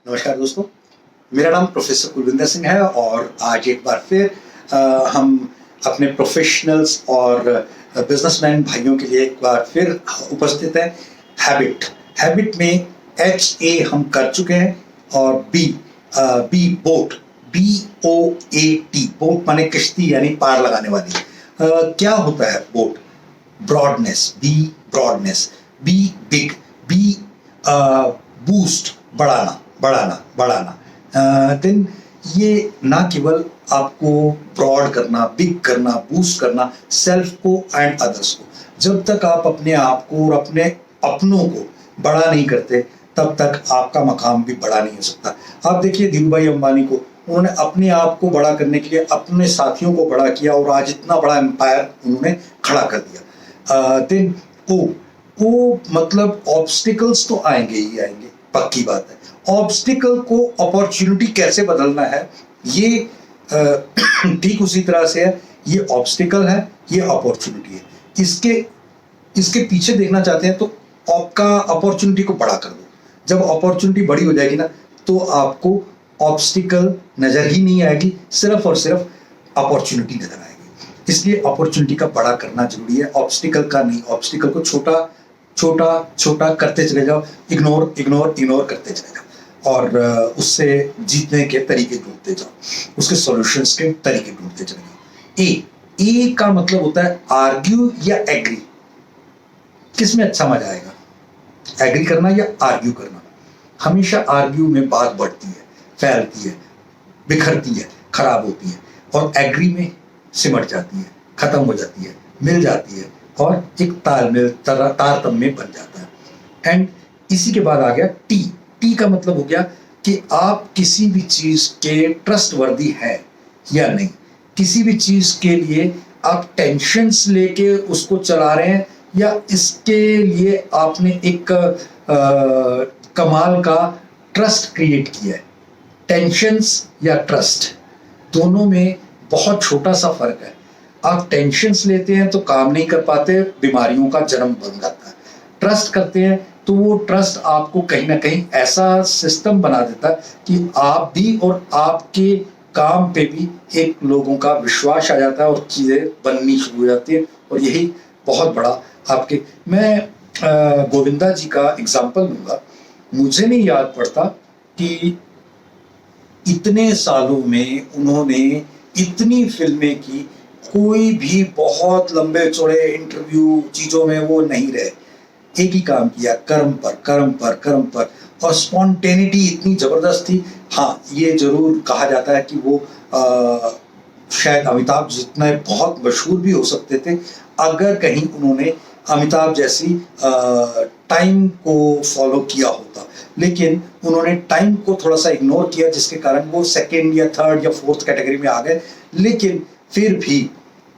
नमस्कार दोस्तों, मेरा नाम प्रोफेसर कुलविंदर सिंह है और आज एक बार फिर हम अपने प्रोफेशनल्स और बिजनेसमैन भाइयों के लिए एक बार फिर उपस्थित हैं। हैबिट में HA हम कर चुके हैं और बी बोट, BOAT, बोट माने किश्ती यानी पार लगाने वाली। क्या होता है बोट? Broadness, be big, be boost, बढ़ाना। देन ये ना केवल आपको ब्रॉड करना, बिग करना, बूस्ट करना सेल्फ को एंड अदर्स को। जब तक आप अपने आप को और अपने अपनों को बड़ा नहीं करते तब तक आपका मकाम भी बड़ा नहीं हो सकता। आप देखिए धीरूभाई अंबानी को, उन्होंने अपने आप को बड़ा करने के लिए अपने साथियों को बड़ा किया और आज इतना बड़ा एम्पायर उन्होंने खड़ा कर दिया। देन ओ मतलब ऑब्स्टिकल्स तो आएंगे ही आएंगे, पक्की बात है। ऑब्स्टिकल को अपॉर्चुनिटी कैसे बदलना है, ये ठीक उसी तरह से है। ये ऑब्स्टिकल है, ये अपॉर्चुनिटी है। इसके पीछे देखना चाहते हैं तो आपका अपॉर्चुनिटी को बड़ा कर दो। जब अपॉर्चुनिटी बड़ी हो जाएगी ना तो आपको ऑब्स्टिकल नजर ही नहीं आएगी, सिर्फ और सिर्फ अपॉर्चुनिटी नजर आएगी। इसलिए अपॉर्चुनिटी का बड़ा करना जरूरी है, ऑब्स्टिकल का नहीं। ऑब्स्टिकल को छोटा करते चले जाओ, इग्नोर करते चले जाओ और उससे जीतने के तरीके ढूंढते जाओ, उसके सॉल्यूशंस के तरीके ढूंढते चले जाओ। ए का मतलब होता है आर्ग्यू या एग्री। किस में अच्छा मजा आएगा, एग्री करना या आर्ग्यू करना? हमेशा आर्ग्यू में बात बढ़ती है, फैलती है, बिखरती है, खराब होती है, और एग्री में सिमट जाती है, खत्म हो जाती है, मिल जाती है और एक तालमेल तारतम्य बन जाता है। एंड इसी के बाद आ गया टी का मतलब हो गया कि आप किसी भी चीज के ट्रस्टवर्दी हैं या नहीं। किसी भी चीज के लिए आप टेंशन्स लेके उसको चला रहे हैं या इसके लिए आपने एक कमाल का ट्रस्ट क्रिएट किया है। टेंशन्स या ट्रस्ट, दोनों में बहुत छोटा सा फर्क है। आप टेंशन्स लेते हैं तो काम नहीं कर पाते, बीमारियों का जन्म बन जाता है। ट्रस्ट करते हैं तो वो ट्रस्ट आपको कहीं ना कहीं ऐसा सिस्टम बना देता है कि आप भी और आपके काम पे भी एक लोगों का विश्वास आ जाता है और चीज़ें बननी शुरू हो जाती है। और यही बहुत बड़ा आपके, मैं गोविंदा जी का एग्जाम्पल दूंगा। मुझे नहीं याद पड़ता कि इतने सालों में उन्होंने इतनी फिल्में की, कोई भी बहुत लंबे चौड़े इंटरव्यू चीजों में वो नहीं रहे। एक ही काम किया, कर्म पर, और स्पॉन्टेनिटी इतनी जबरदस्त थी। हाँ, ये जरूर कहा जाता है कि वो शायद अमिताभ जितना बहुत मशहूर भी हो सकते थे अगर कहीं उन्होंने अमिताभ जैसी टाइम को फॉलो किया होता। लेकिन उन्होंने टाइम को थोड़ा सा इग्नोर किया, जिसके कारण वो सेकेंड या थर्ड या फोर्थ कैटेगरी में आ गए। लेकिन फिर भी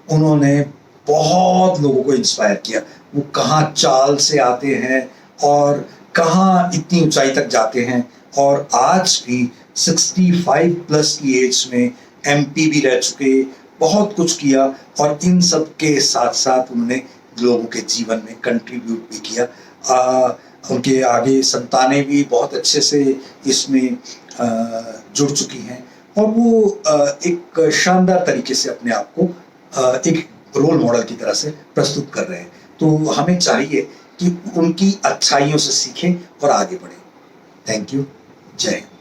उन्होंने बहुत लोगों को इंस्पायर किया। वो कहाँ चाल से आते हैं और कहाँ इतनी ऊंचाई तक जाते हैं, और आज भी 65 प्लस की एज में MP भी रह चुके, बहुत कुछ किया। और इन सब के साथ साथ उन्होंने लोगों के जीवन में कंट्रीब्यूट भी किया। उनके आगे संतानें भी बहुत अच्छे से इसमें जुड़ चुकी हैं और वो एक शानदार तरीके से अपने आप को एक रोल मॉडल की तरह से प्रस्तुत कर रहे हैं। तो हमें चाहिए कि उनकी अच्छाइयों से सीखें और आगे बढ़ें। थैंक यू, जय हिंद।